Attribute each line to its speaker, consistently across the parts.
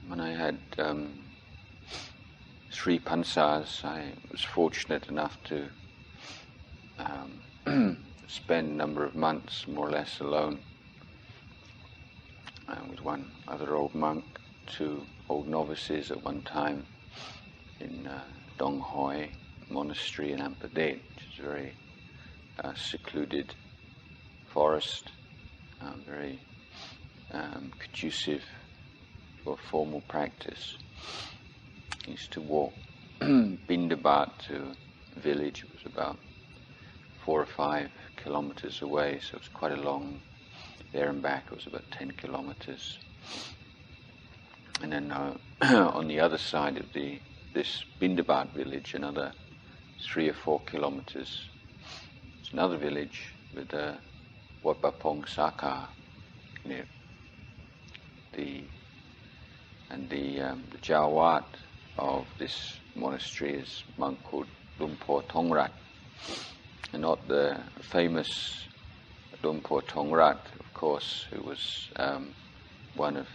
Speaker 1: when I had 3 pansas, I was fortunate enough to spend a number of months more or less alone with one other old monk, 2 old novices at one time in Dong Hoi monastery in Ampadate, which is a very secluded forest, very conducive for formal practice. I used to walk Bindabat to a village. It was about 4 or 5 kilometers away, so it was quite a long, there and back it was about 10 kilometers. And then on the other side of this Bindabat village, another 3 or 4 kilometers, it's another village with a Wat Pa Pong Saka near the Jawat of this monastery is a monk called Lumpur Tongrat, and not the famous Lumpur Tongrat, of course, who was one of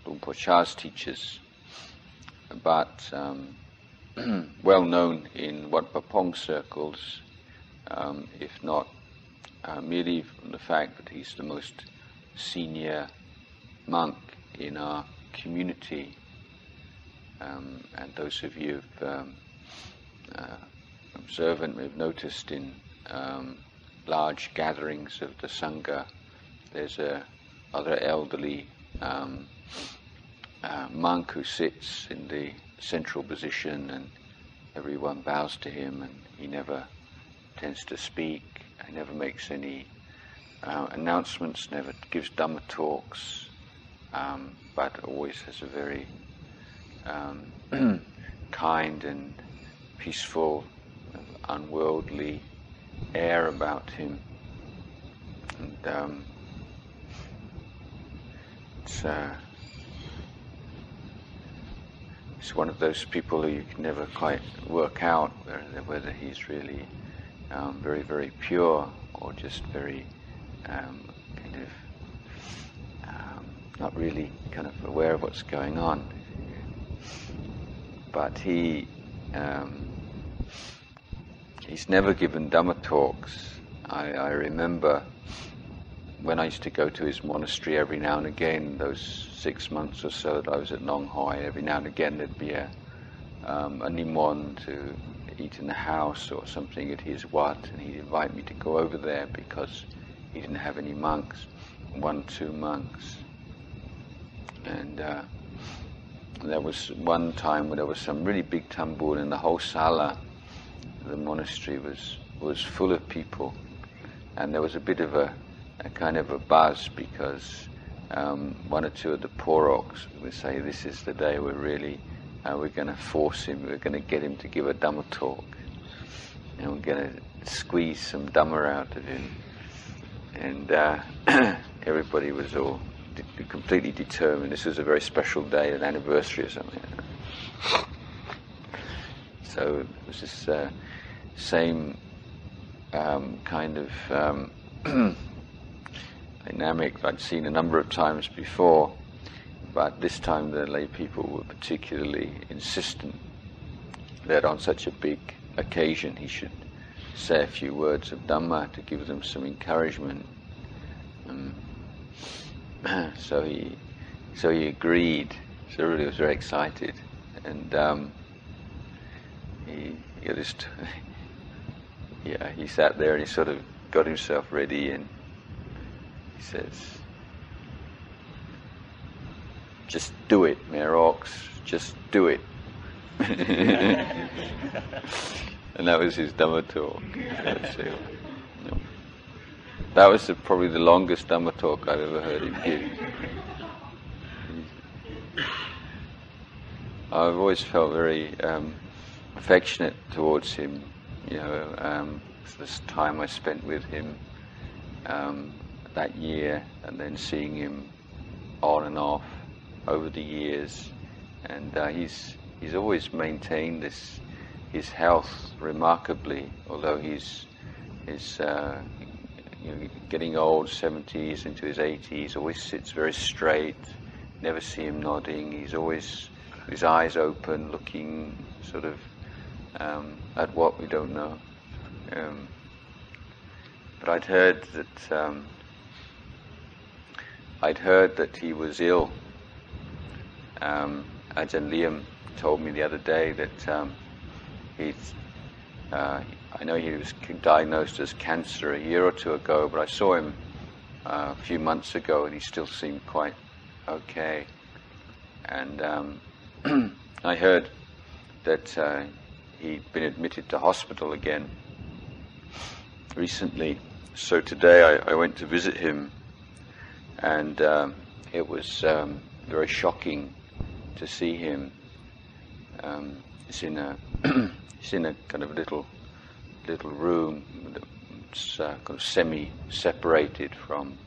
Speaker 1: Lumpur Chah's teachers, but well known in Wat Pa Pong circles, if not merely from the fact that he's the most senior monk in our community. And those of you observant may have noticed in large gatherings of the Sangha, there's a other elderly monk who sits in the central position, and everyone bows to him, and he never tends to speak, he never makes any announcements, never gives Dhamma talks, but always has a very kind and peaceful, unworldly air about him. And it's one of those people who you can never quite work out whether he's really very, very pure or just very kind of not really kind of aware of what's going on. But he's never given Dhamma talks. I remember when I used to go to his monastery every now and again, those 6 months or so that I was at Nong Hoi, every now and again there'd be a nimon to eat in the house or something at his wat, and he'd invite me to go over there because he didn't have any monks, 1 or 2 monks. And there was one time when there was some really big tambul, and the whole sala, the monastery was full of people, and there was a bit of a kind of a buzz because 1 or 2 of the poroks would say, this is the day we're really we're going to force him, we're going to get him to give a Dhamma talk, and we're going to squeeze some Dhamma out of him. And everybody was all completely determined. This was a very special day, an anniversary or something. So it was this same kind of dynamic I'd seen a number of times before, but this time the lay people were particularly insistent that on such a big occasion he should say a few words of Dhamma to give them some encouragement. So he agreed. So really was very excited, and he sat there and he sort of got himself ready, and he says, "Just do it, Mayor Ox. Just do it." And that was his Dhamma talk. That was probably the longest Dhamma talk I've ever heard him give. I've always felt very affectionate towards him, this time I spent with him that year, and then seeing him on and off over the years, and he's always maintained his health remarkably, although he's getting old, 70s into his 80s, always sits very straight, never see him nodding. He's always with his eyes open, looking sort of at what we don't know. But I'd heard that he was ill. Ajahn Liam told me the other day that I know he was diagnosed as cancer a year or two ago, but I saw him a few months ago and he still seemed quite okay. And I heard that he'd been admitted to hospital again recently. So today I went to visit him, and it was very shocking to see him. He's in a kind of little room. It's kind of semi-separated from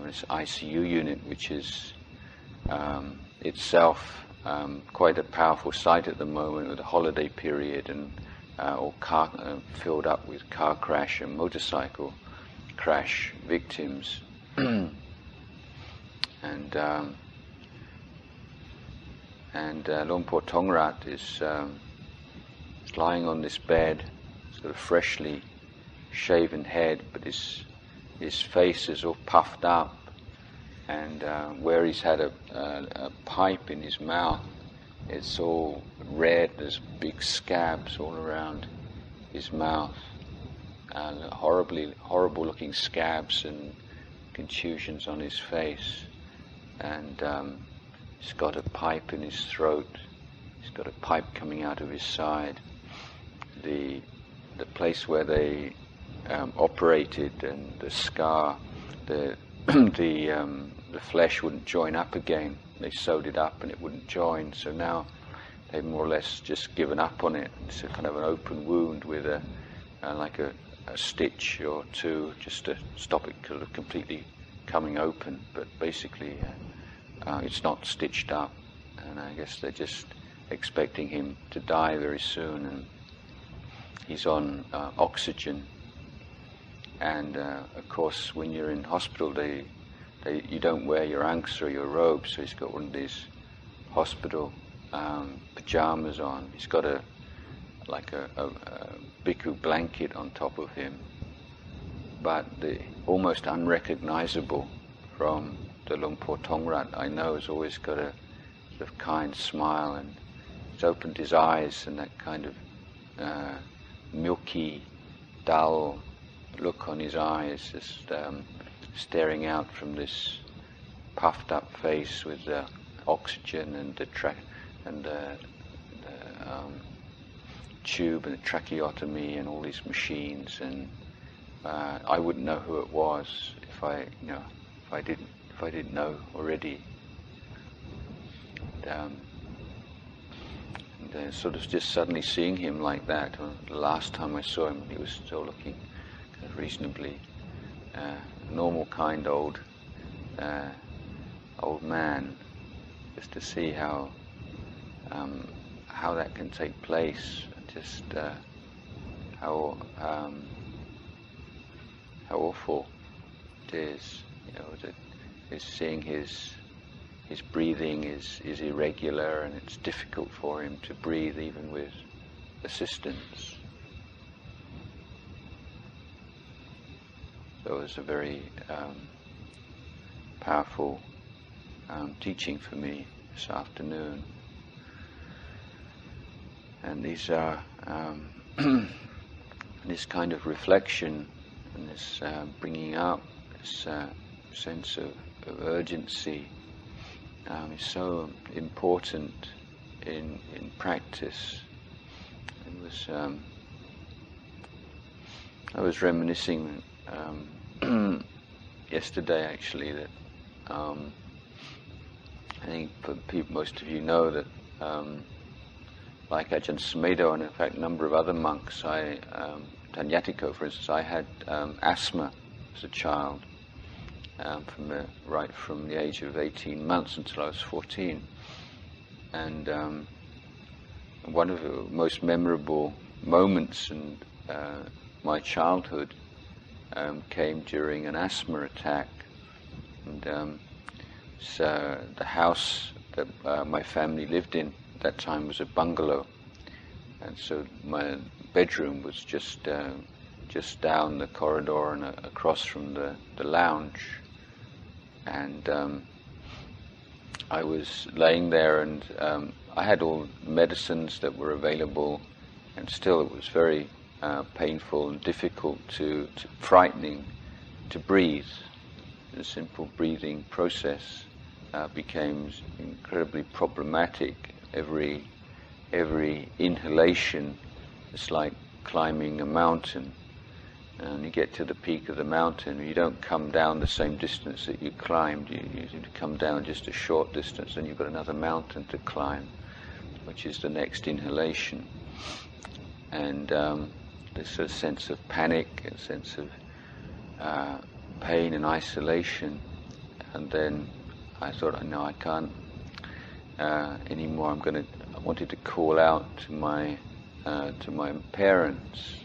Speaker 1: this ICU unit, which is itself quite a powerful site at the moment, with a holiday period and all filled up with car crash and motorcycle crash victims. And Luang Por Tongrat is lying on this bed, sort of freshly shaven head, but his face is all puffed up, and where he's had a pipe in his mouth, it's all red. There's big scabs all around his mouth, and horrible looking scabs and contusions on his face, and he's got a pipe in his throat. He's got a pipe coming out of his side. The place where they operated, and the scar, the flesh wouldn't join up again. They sewed it up and it wouldn't join. So now they've more or less just given up on it. It's a kind of an open wound with like a stitch or two, just to stop it kind of completely coming open. But basically, it's not stitched up, and I guess they're just expecting him to die very soon. And he's on oxygen, and of course when you're in hospital you don't wear your ankhs or your robes, so he's got one of these hospital pajamas on. He's got a bhikkhu blanket on top of him, but almost unrecognizable from the Luang Por Tongrat I know has always got a sort of kind smile, and he's opened his eyes, and that kind of milky, dull look on his eyes, just staring out from this puffed up face with the oxygen and the tube and the tracheotomy and all these machines, and I wouldn't know who it was if I didn't know already. And sort of just suddenly seeing him like that. The last time I saw him, he was still looking kind of reasonably normal kind old man. Just to see how that can take place, just how awful it is. Is seeing his breathing is irregular, and it's difficult for him to breathe even with assistance. So it was a very powerful teaching for me this afternoon. And these are this kind of reflection and this bringing up this sense of urgency is so important in practice. I was reminiscing yesterday, actually, that I think most of you know that like Ajahn Sumedho, and in fact a number of other monks, Tanyatiko, for instance, I had asthma as a child, right from the age of 18 months until I was 14. And one of the most memorable moments in my childhood came during an asthma attack. And the house that my family lived in at that time was a bungalow, and so my bedroom was just down the corridor and across from the lounge. And I was laying there, and I had all the medicines that were available, and still it was very painful and difficult to frightening to breathe. The simple breathing process became incredibly problematic. Every inhalation is like climbing a mountain, and you get to the peak of the mountain, you don't come down the same distance that you climbed. You need to come down just a short distance, and you've got another mountain to climb, which is the next inhalation. And there's a sense of panic, a sense of pain and isolation. And then I thought, no, I can't anymore. I wanted to call out to my parents,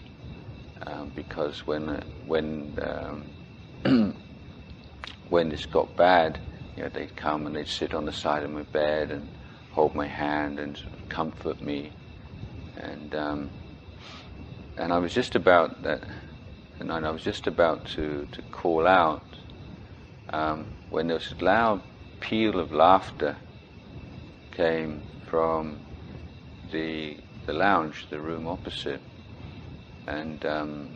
Speaker 1: because when this got bad, they'd come and they'd sit on the side of my bed and hold my hand and sort of comfort me. And I was just about that, and I was just about to call out when there was a loud peal of laughter came from the lounge, the room opposite, and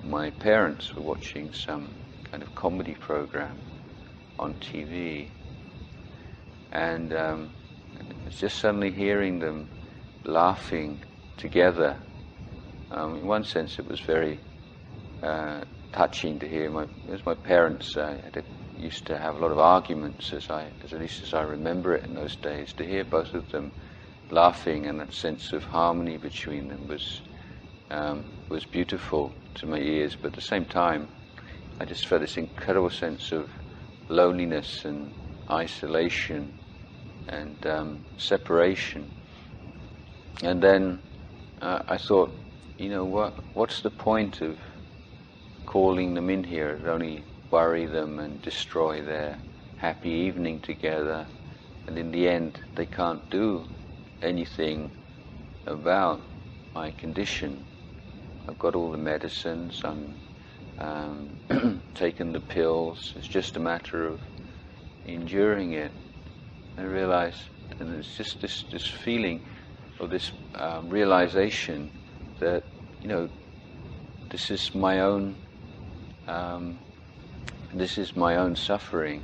Speaker 1: my parents were watching some kind of comedy program on TV, and it's just suddenly hearing them laughing together. In one sense, it was very touching to hear. My parents used to have a lot of arguments, at least as I remember it in those days. To hear both of them laughing and that sense of harmony between them was beautiful to my ears. But at the same time, I just felt this incredible sense of loneliness and isolation and separation. And then I thought, what's the point of calling them in here? It'd only worry them and destroy their happy evening together, and in the end they can't do anything about my condition. I've got all the medicines, I'm taking the pills, it's just a matter of enduring it. I realized, and it's just this feeling of this realization that this is my own suffering,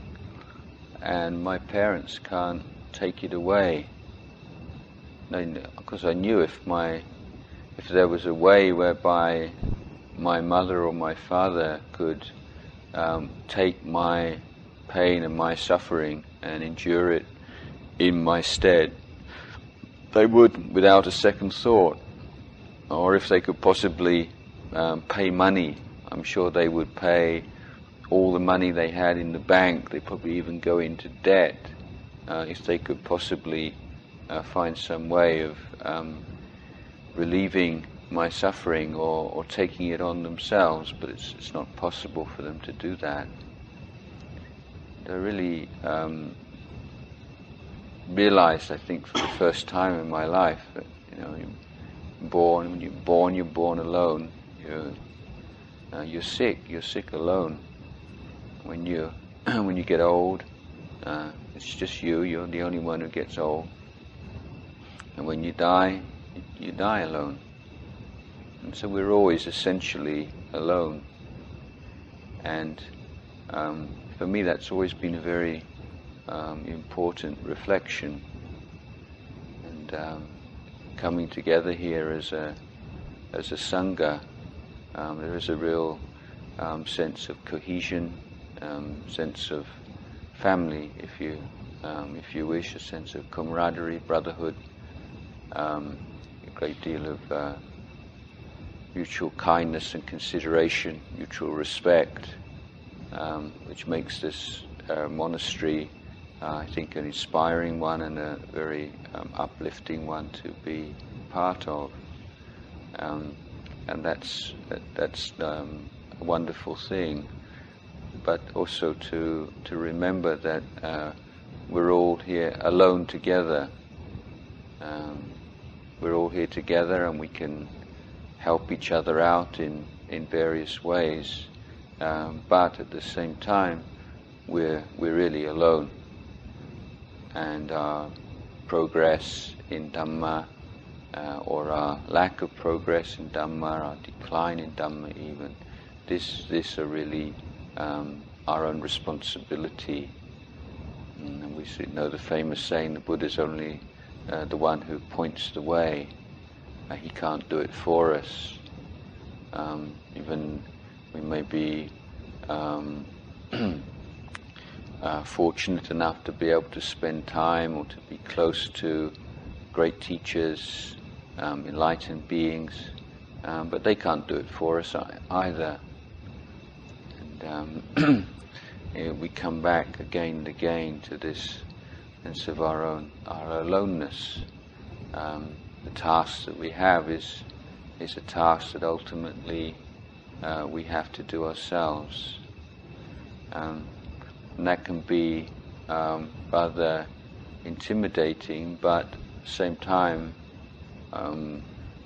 Speaker 1: and my parents can't take it away. Because I knew if there was a way whereby my mother or my father could take my pain and my suffering and endure it in my stead, they would without a second thought. Or if they could possibly pay money, I'm sure they would pay all the money they had in the bank. They'd probably even go into debt if they could possibly find some way of relieving my suffering or taking it on themselves. But it's not possible for them to do that. I really realized, I think, for the first time in my life that when you're born alone. You're sick alone. When you get old, it's just you're the only one who gets old. And when you die alone. And so we're always essentially alone. And for me, that's always been a very important reflection. And coming together here as a sangha, there is a real sense of cohesion, sense of family, if you wish, a sense of camaraderie, brotherhood, a great deal of mutual kindness and consideration, mutual respect, which makes this monastery, I think, an inspiring one and a very uplifting one to be part of. And that's a wonderful thing. But also to remember that we're all here alone together. We're all here together, and we can help each other out in various ways. But at the same time, we're really alone, and our progress in Dhamma, or our lack of progress in Dhamma, our decline in Dhamma even, this are really our own responsibility. And we know the famous saying, the Buddha's only the one who points the way. He can't do it for us. Even we may be fortunate enough to be able to spend time or to be close to great teachers, enlightened beings, but they can't do it for us either. And we come back again and again to this sense of our aloneness. The task that we have is a task that ultimately we have to do ourselves. And that can be rather intimidating, but at the same time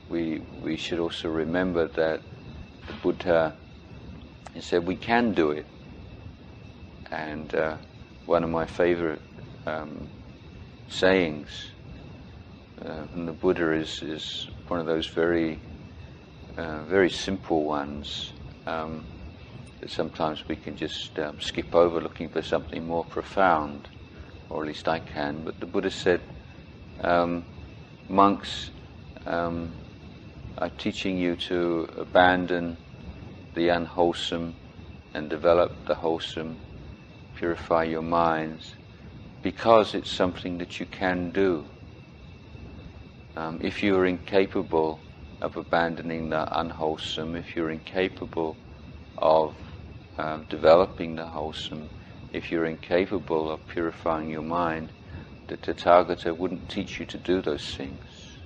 Speaker 1: we should also remember that the Buddha said we can do it. And one of my favorite sayings from the Buddha is one of those very simple ones that sometimes we can just skip over, looking for something more profound, or at least I can. But the Buddha said, monks, I'm teaching you to abandon the unwholesome and develop the wholesome, purify your minds, because it's something that you can do. If you are incapable of abandoning the unwholesome, if you're incapable of developing the wholesome, if you're incapable of purifying your mind, the Tathagata wouldn't teach you to do those things.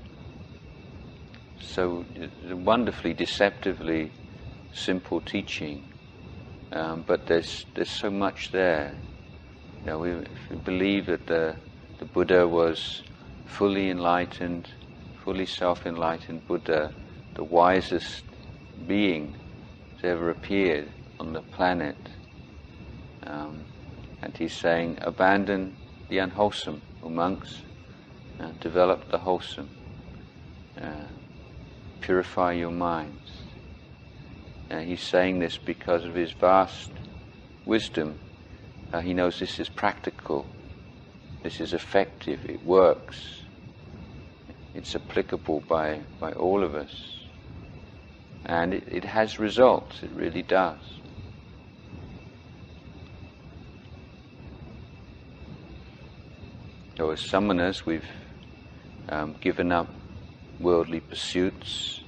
Speaker 1: So it's a wonderfully, deceptively simple teaching, but there's so much there. If we believe that the Buddha was fully enlightened, fully self-enlightened Buddha, the wisest being that ever appeared on the planet, and he's saying, abandon the unwholesome, O monks, develop the wholesome, purify your minds. He's saying this because of his vast wisdom. He knows this is practical, this is effective, it works, it's applicable by all of us, and it has results, it really does. So as samanas, we've given up worldly pursuits.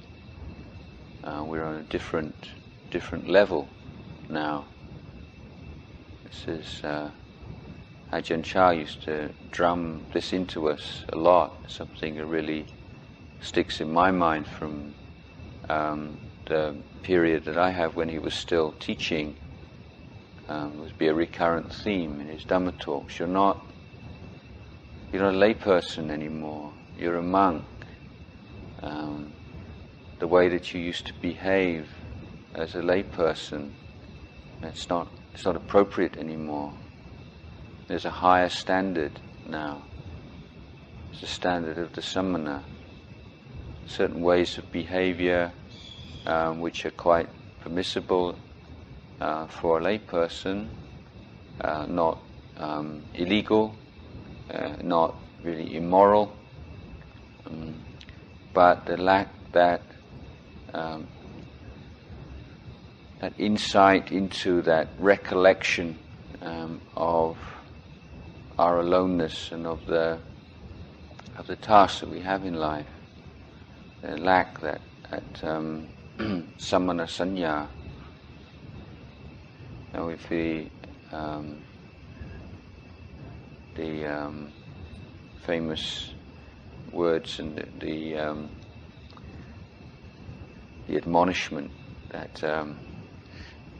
Speaker 1: We're on a different level now. This is Ajahn Chah used to drum this into us a lot. Something that really sticks in my mind from the period that I have when he was still teaching. Would be a recurrent theme in his Dhamma talks. You're not a layperson anymore. You're a monk. The way that you used to behave as a layperson, it's not appropriate anymore. There's a higher standard now. It's the standard of the samana. Certain ways of behavior which are quite permissible for a layperson, not illegal, not really immoral, but they lack that insight into that recollection of our aloneness and of the tasks that we have in life. They lack that samana sanya. Now, if the famous words and the admonishment that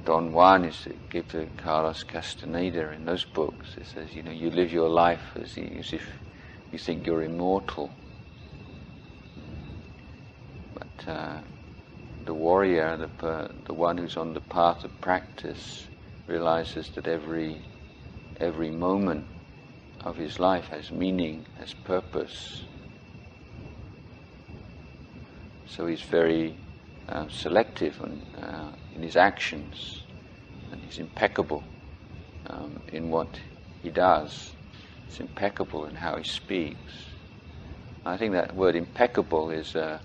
Speaker 1: Don Juan used to give to Carlos Castaneda in those books. It says, you live your life as if you think you're immortal. But the warrior, the one who's on the path of practice, realizes that every moment of his life has meaning, has purpose. So he's very selective in his actions, and he's impeccable in what he does. He's impeccable in how he speaks. I think that word impeccable is a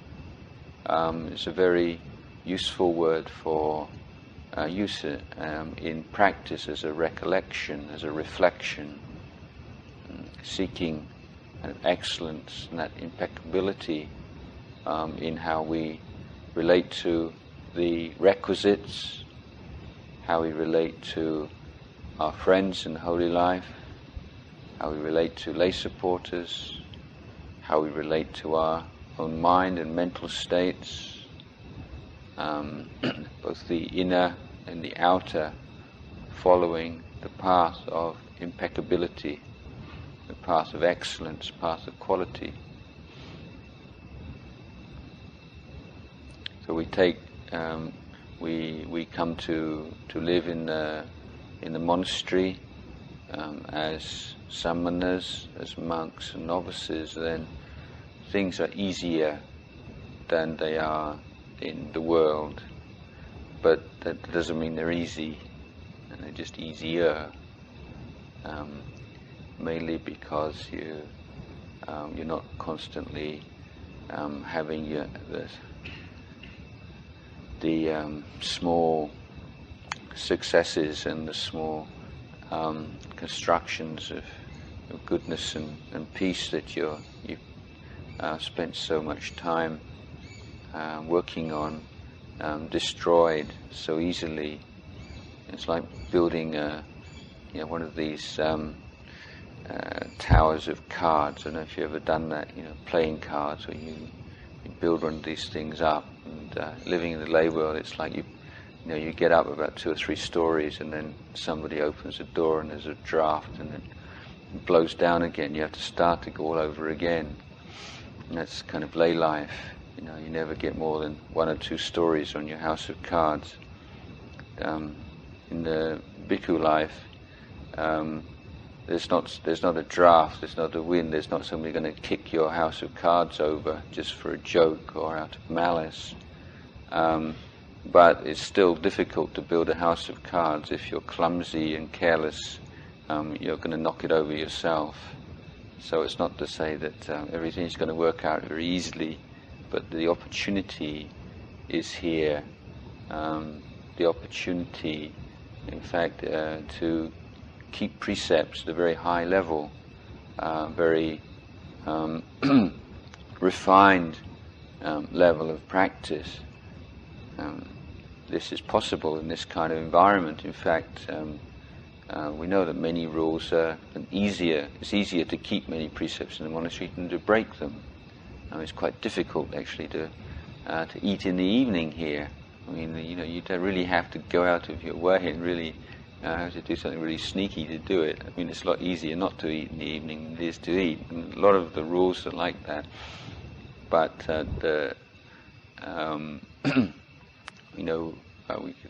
Speaker 1: very useful word for use in practice as a recollection, as a reflection, seeking excellence and that impeccability in how we relate to the requisites, how we relate to our friends in holy life, how we relate to lay supporters, how we relate to our own mind and mental states, both the inner and the outer, following the path of impeccability, the path of excellence, path of quality. So we come to live in the monastery as samanas, as monks and novices. Then things are easier than they are in the world, but that doesn't mean they're easy, and they're just easier. Mainly because you're not constantly having the small successes and the small constructions of goodness and peace that you've spent so much time working on, destroyed so easily. It's like building one of these towers of cards. I don't know if you've ever done that, playing cards, where you build one of these things up. And living in the lay world, it's like you get up about 2 or 3 stories, and then somebody opens a door and there's a draft, and then it blows down again. You have to start to go all over again. And that's kind of lay life. You never get more than 1 or 2 stories on your house of cards. In the bhikkhu life, there's not a draft, there's not a wind, there's not somebody going to kick your house of cards over just for a joke or out of malice. But it's still difficult to build a house of cards. If you're clumsy and careless, you're going to knock it over yourself. So it's not to say that everything's going to work out very easily, but the opportunity is here. The opportunity, in fact, to keep precepts at a very high level, very refined level of practice. This is possible in this kind of environment. In fact, we know that many rules are easier. It's easier to keep many precepts in the monastery than to break them. It's quite difficult actually to eat in the evening here. I mean, you don't really have to go out of your way and really have to do something really sneaky to do it. I mean, it's a lot easier not to eat in the evening than it is to eat. And a lot of the rules are like that. But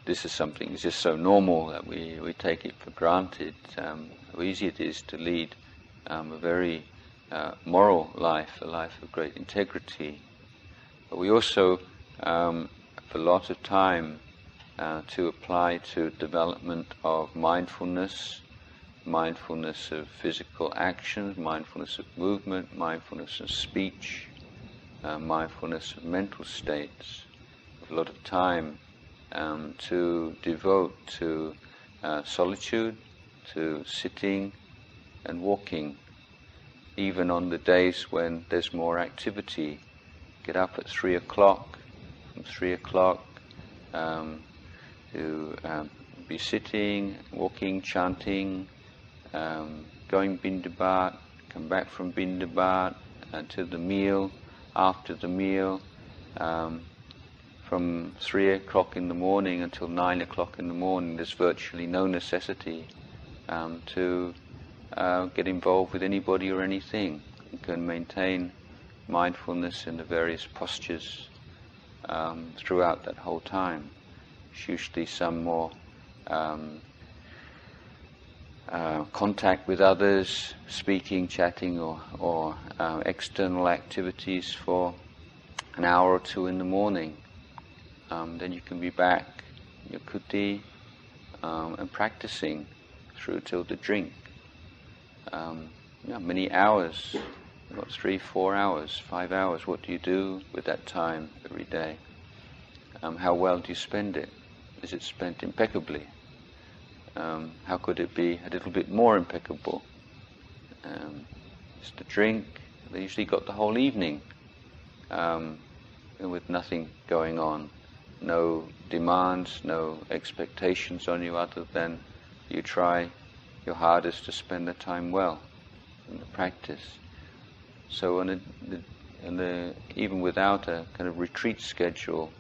Speaker 1: this is something that's just so normal that we take it for granted. How easy it is to lead a very moral life, a life of great integrity. But we also have a lot of time to apply to development of mindfulness of physical actions, mindfulness of movement, mindfulness of speech, mindfulness of mental states. A lot of time to devote to solitude, to sitting and walking, even on the days when there's more activity. Get up at 3 o'clock, from 3 o'clock to be sitting, walking, chanting, going bindabat, come back from bindabat to the meal, after the meal, from 3 o'clock in the morning until 9 o'clock in the morning, there's virtually no necessity to get involved with anybody or anything. You can maintain mindfulness in the various postures throughout that whole time. It's usually some more contact with others, speaking, chatting, or external activities for an hour or two in the morning. Then you can be back in your kuti and practicing through till the drink. Many hours, what, 3, 4 hours, 5 hours, what do you do with that time every day? How well do you spend it? Is it spent impeccably? How could it be a little bit more impeccable? Just a drink, they usually got the whole evening with nothing going on. No demands, no expectations on you other than you try your hardest to spend the time well in the practice. So even without a kind of retreat schedule,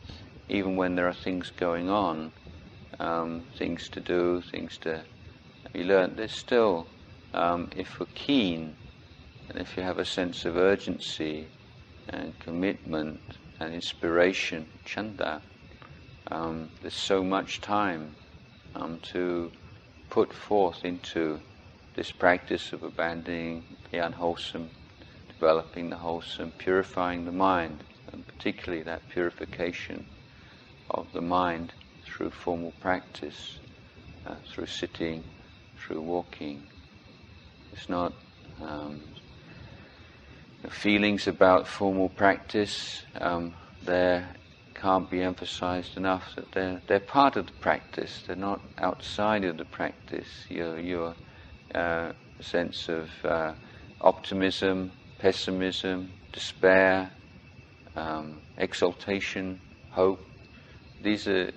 Speaker 1: even when there are things going on, things to do, things to be learned, there's still, if we're keen, and if you have a sense of urgency and commitment and inspiration, chanda, there's so much time to put forth into this practice of abandoning the unwholesome, developing the wholesome, purifying the mind, and particularly that purification of the mind through formal practice, through sitting, through walking. It's not feelings about formal practice. There can't be emphasized enough that they're part of the practice. They're not outside of the practice. Your sense of optimism, pessimism, despair, exaltation, hope. These are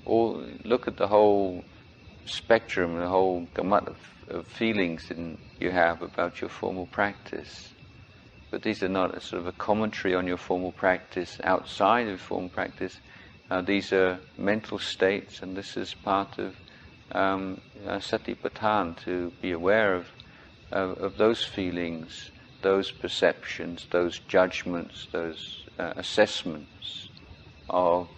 Speaker 1: all. Look at the whole spectrum, the whole gamut of feelings that you have about your formal practice. But these are not a sort of a commentary on your formal practice outside of formal practice. These are mental states, and this is part of satipatthana, to be aware of those feelings, those perceptions, those judgments, those assessments of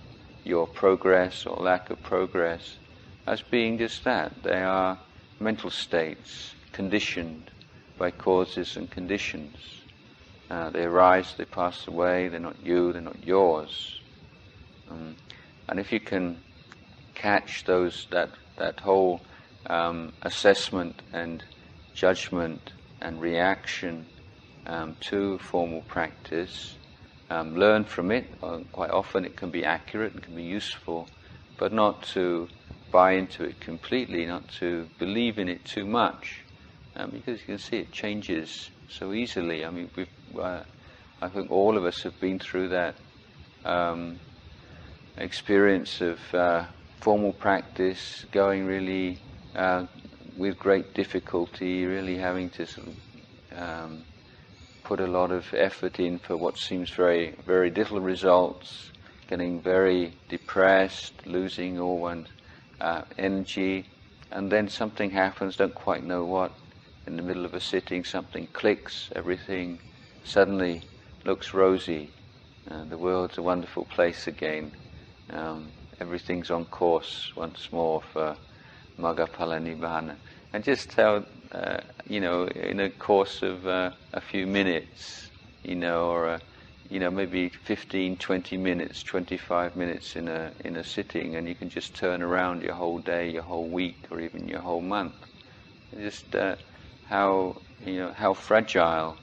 Speaker 1: your progress or lack of progress as being just that. They are mental states, conditioned by causes and conditions. They arise, they pass away, they're not you, they're not yours. And if you can catch that whole assessment and judgment and reaction to formal practice, learn from it. Quite often it can be accurate and can be useful, but not to buy into it completely, not to believe in it too much, because you can see it changes so easily. I mean, I think all of us have been through that experience of formal practice, going really with great difficulty, really having to sort of put a lot of effort in for what seems very, very little results, getting very depressed, losing all one's energy, and then something happens, don't quite know what. In the middle of a sitting, something clicks, everything suddenly looks rosy. The world's a wonderful place again. Everything's on course once more for Maggaphala Nibbana. And just how, in a course of a few minutes, or maybe 15, 20 minutes, 25 minutes in a sitting, and you can just turn around your whole day, your whole week, or even your whole month. Just how fragile,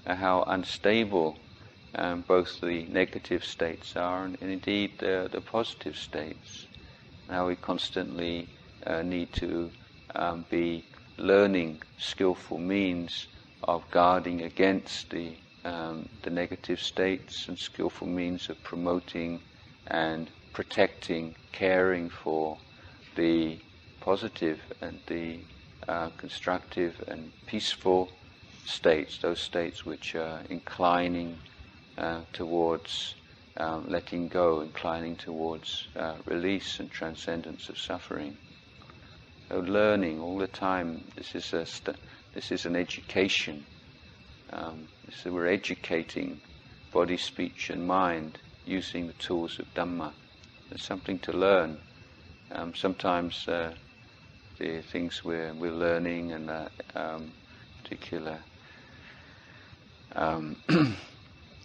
Speaker 1: how unstable both the negative states are and indeed the positive states. How we constantly need to be learning skillful means of guarding against the negative states, and skillful means of promoting and protecting, caring for the positive and the constructive and peaceful states, those states which are inclining towards letting go, inclining towards release and transcendence of suffering. So learning all the time. This is an education. So we're educating body, speech, and mind using the tools of Dhamma. There's something to learn. Sometimes the things we're learning and particular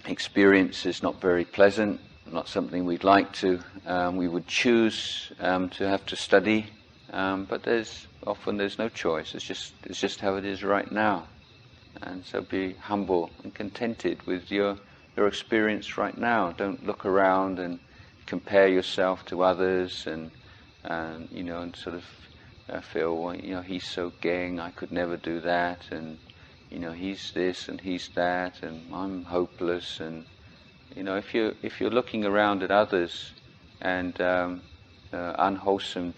Speaker 1: experience is not very pleasant, not something we'd like to. We would choose to have to study, but there's no choice. It's just how it is right now, and so be humble and contented with your experience right now. Don't look around and compare yourself to others, and sort of feel, well, he's so gang, I could never do that, and he's this and he's that, and I'm hopeless. And if you're looking around at others and unwholesome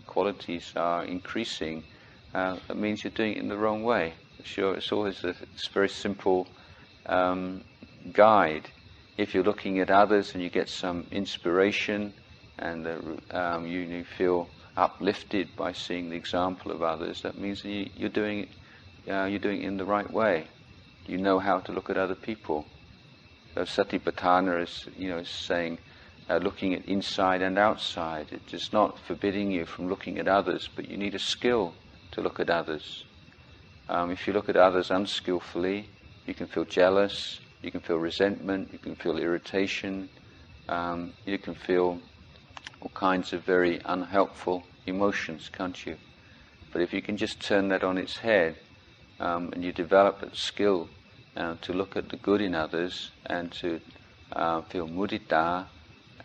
Speaker 1: qualities are increasing, that means you're doing it in the wrong way. It's always a very simple guide. If you're looking at others and you get some inspiration and you feel uplifted by seeing the example of others, that means you're doing it. You're doing it in the right way. You know how to look at other people. So Satipatthana is saying, looking at inside and outside. It is not forbidding you from looking at others, but you need a skill to look at others. If you look at others unskillfully, you can feel jealous, you can feel resentment, you can feel irritation, you can feel all kinds of very unhelpful emotions, can't you? But if you can just turn that on its head, and you develop a skill to look at the good in others and to feel mudita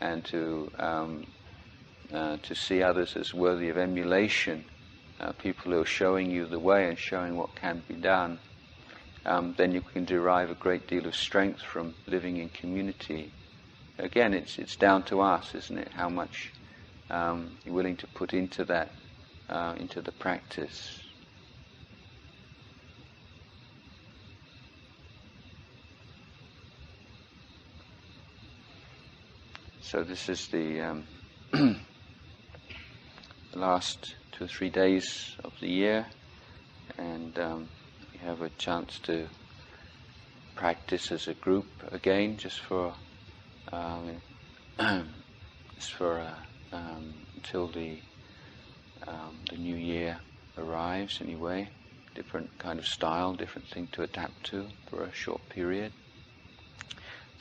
Speaker 1: and to see others as worthy of emulation, people who are showing you the way and showing what can be done, then you can derive a great deal of strength from living in community. Again, it's down to us, isn't it? How much you're willing to put into that, into the practice. So this is the last 2 or 3 days of the year, and we have a chance to practice as a group again, just for until the new year arrives. Anyway, different kind of style, different thing to adapt to for a short period.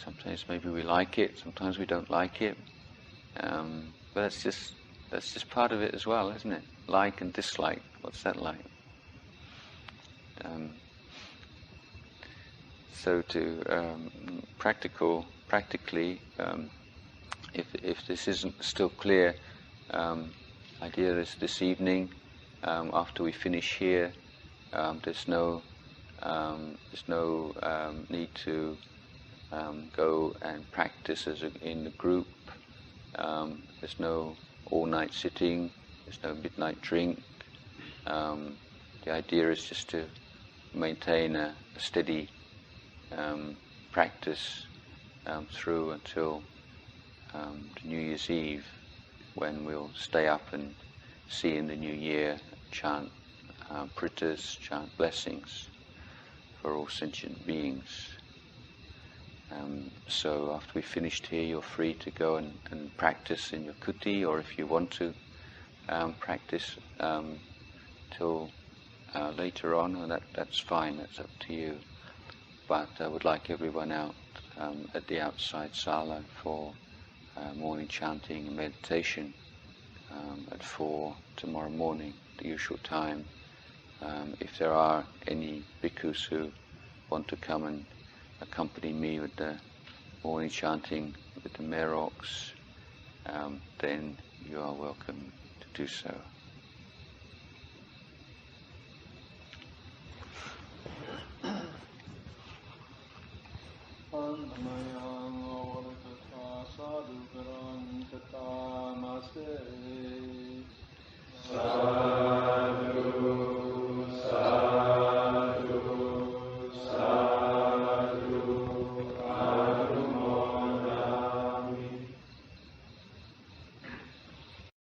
Speaker 1: Sometimes maybe we like it, sometimes we don't like it, but that's just part of it as well, isn't it? Like and dislike. What's that like? So practically, if this isn't still clear, idea is this evening, after we finish here, there's no need to go and practice in the group. There's no all-night sitting, there's no midnight drink. The idea is just to maintain a steady practice through until New Year's Eve, when we'll stay up and see in the new year, chant prittas, chant blessings for all sentient beings. So after we've finished here, you're free to go and practice in your kuti, or if you want to practice till later on, and that's fine, that's up to you. But I would like everyone out at the outside sala for morning chanting and meditation at 4 tomorrow morning, the usual time. If there are any bhikkhus who want to come and accompany me with the morning chanting with the meroks, then you are welcome to do so.
Speaker 2: Sadhu